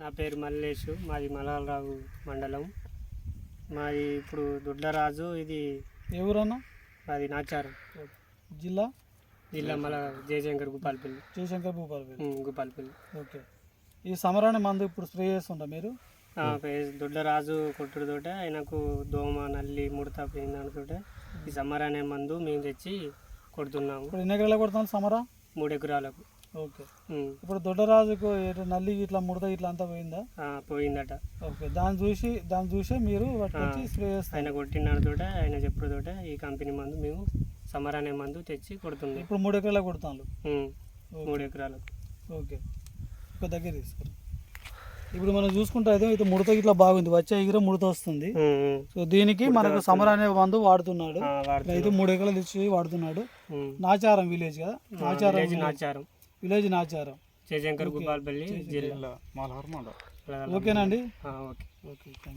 నా పేరు మల్లేషు, మాది మలాలరావు మండలం. మాది ఇప్పుడు దొడ్లరాజు. ఇది ఏ ఊరన్నా? మాది నాచారం. జిల్లా జిల్లా మళ్ళా జయశంకర్ భూపాలపల్లి. జయశంకర్ భూపాలపల్లి. భూపాలపల్లి. ఓకే. ఈ సమరాన్ని మందు ఇప్పుడు స్ప్రే చేస్తుంటా మీరు? దొడ్లరాజు కొట్టుడుతోటే ఆయనకు దోమ, నల్లి, ముడత పోయిందనుకుంటే ఈ సమర అనే మందు మేము తెచ్చి కొడుతున్నాము. ఇప్పుడు ఎన్ని ఎకరాలు కొడుతున్నాను సమరా? 3 ఎకరాలకు. ఓకే. ఇప్పుడు దొడ్డరాజుకు నల్లి ఇట్లా ముడత ఇట్లా అంతా పోయిందా? పోయిందట. ఓకే. దాన్ని చూసే మీరు పట్టుకొచ్చి స్ప్రే చేస్తారు. ఆయన కొట్టినతోటే, ఆయన చెప్పుడుతోటే ఈ కంపెనీ మందు మేము సమర అనే మందు తెచ్చి కొడుతున్నాం. ఇప్పుడు 3 ఎకరాలు కొడుతాను. 3 ఎకరాలకు. ఓకే. ఒక దగ్గర తీసుకోరు. ఇప్పుడు మనం చూసుకుంటే అయితే ఇది ముడత ఇట్లా బాగుంది, వచ్చే ఎగిర ముడత వస్తుంది. సో దీనికి మనకు సమర అనే మందు వాడుతున్నాడు. అయితే 3 ఎకరాలు తెచ్చి వాడుతున్నాడు. నాచారం విలేజ్ కదా? నాచారం విలేజ్ నాచారం, జయశంకర్ భూపాలపల్లి జిల్లా. ఓకేనండి. ఓకే. ఓకే.